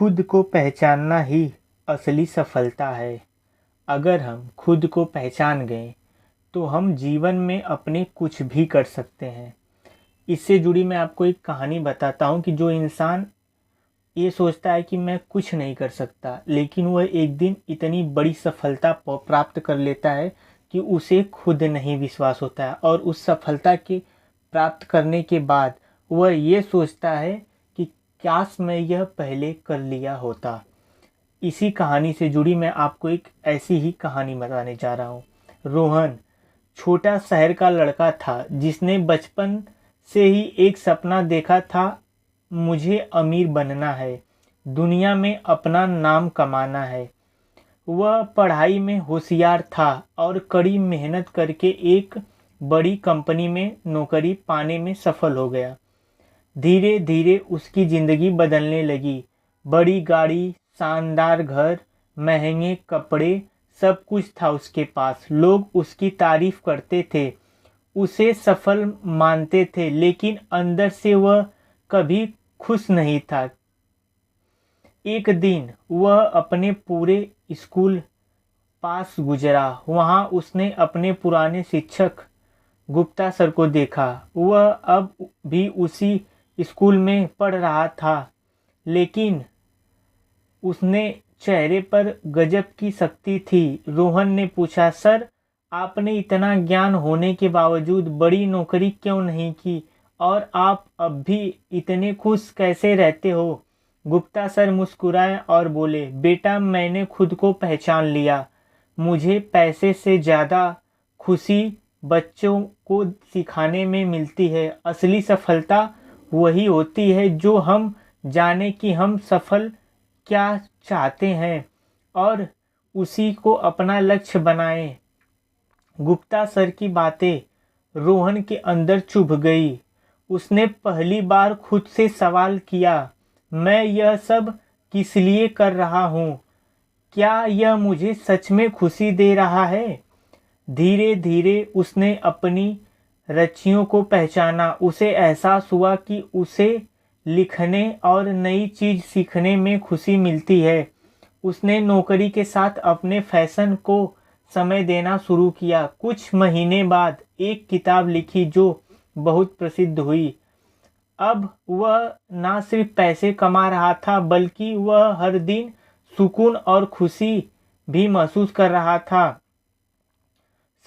खुद को पहचानना ही असली सफलता है। अगर हम खुद को पहचान गए तो हम जीवन में अपने कुछ भी कर सकते हैं। इससे जुड़ी मैं आपको एक कहानी बताता हूँ कि जो इंसान ये सोचता है कि मैं कुछ नहीं कर सकता, लेकिन वह एक दिन इतनी बड़ी सफलता प्राप्त कर लेता है कि उसे खुद नहीं विश्वास होता है, और उस सफलता के प्राप्त करने के बाद वह ये सोचता है कि काश मैं यह पहले कर लिया होता। इसी कहानी से जुड़ी मैं आपको एक ऐसी ही कहानी बताने जा रहा हूँ। रोहन छोटा शहर का लड़का था जिसने बचपन से ही एक सपना देखा था, मुझे अमीर बनना है, दुनिया में अपना नाम कमाना है। वह पढ़ाई में होशियार था और कड़ी मेहनत करके एक बड़ी कंपनी में नौकरी पाने में सफल हो गया। धीरे धीरे उसकी ज़िंदगी बदलने लगी। बड़ी गाड़ी, शानदार घर, महंगे कपड़े, सब कुछ था उसके पास। लोग उसकी तारीफ करते थे, उसे सफल मानते थे, लेकिन अंदर से वह कभी खुश नहीं था। एक दिन वह अपने पूरे स्कूल पास गुजरा। वहाँ उसने अपने पुराने शिक्षक गुप्ता सर को देखा। वह अब भी उसी स्कूल में पढ़ रहा था, लेकिन उसने चेहरे पर गजब की शक्ति थी। रोहन ने पूछा, सर, आपने इतना ज्ञान होने के बावजूद बड़ी नौकरी क्यों नहीं की, और आप अब भी इतने खुश कैसे रहते हो? गुप्ता सर मुस्कुराए और बोले, बेटा, मैंने खुद को पहचान लिया। मुझे पैसे से ज़्यादा खुशी बच्चों को सिखाने में मिलती है। असली सफलता वही होती है जो हम जाने कि हम सफल क्या चाहते हैं और उसी को अपना लक्ष्य बनाएं। गुप्ता सर की बातें रोहन के अंदर चुभ गई। उसने पहली बार खुद से सवाल किया, मैं यह सब किस लिए कर रहा हूँ? क्या यह मुझे सच में खुशी दे रहा है? धीरे धीरे उसने अपनी रुचियों को पहचाना। उसे एहसास हुआ कि उसे लिखने और नई चीज़ सीखने में खुशी मिलती है। उसने नौकरी के साथ अपने फैशन को समय देना शुरू किया। कुछ महीने बाद एक किताब लिखी जो बहुत प्रसिद्ध हुई। अब वह ना सिर्फ पैसे कमा रहा था, बल्कि वह हर दिन सुकून और खुशी भी महसूस कर रहा था।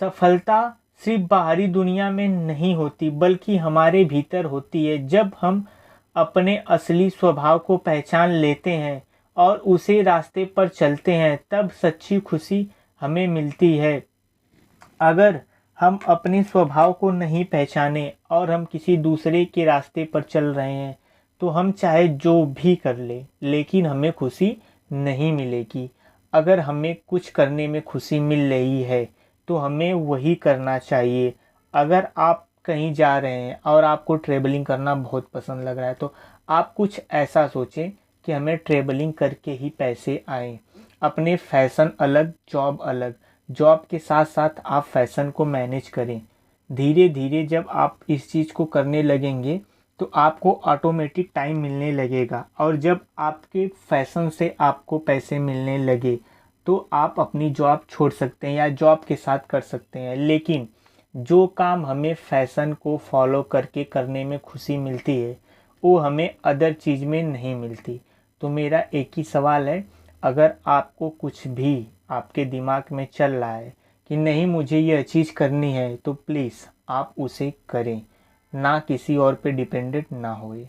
सफलता सिर्फ बाहरी दुनिया में नहीं होती, बल्कि हमारे भीतर होती है। जब हम अपने असली स्वभाव को पहचान लेते हैं और उसे रास्ते पर चलते हैं, तब सच्ची खुशी हमें मिलती है। अगर हम अपने स्वभाव को नहीं पहचाने और हम किसी दूसरे के रास्ते पर चल रहे हैं, तो हम चाहे जो भी कर ले, लेकिन हमें खुशी नहीं मिलेगी। अगर हमें कुछ करने में खुशी मिल रही है तो हमें वही करना चाहिए। अगर आप कहीं जा रहे हैं और आपको ट्रैवलिंग करना बहुत पसंद लग रहा है, तो आप कुछ ऐसा सोचें कि हमें ट्रैवलिंग करके ही पैसे आएँ। अपने फैशन अलग, जॉब अलग। जॉब के साथ साथ आप फैशन को मैनेज करें। धीरे धीरे जब आप इस चीज़ को करने लगेंगे तो आपको ऑटोमेटिक टाइम मिलने लगेगा, और जब आपके फैशन से आपको पैसे मिलने लगे तो आप अपनी जॉब छोड़ सकते हैं या जॉब के साथ कर सकते हैं। लेकिन जो काम हमें फैशन को फॉलो करके करने में खुशी मिलती है, वो हमें अदर चीज़ में नहीं मिलती। तो मेरा एक ही सवाल है, अगर आपको कुछ भी आपके दिमाग में चल रहा है कि नहीं मुझे यह चीज़ करनी है, तो प्लीज़ आप उसे करें, ना किसी और पे डिपेंडेंट ना होए।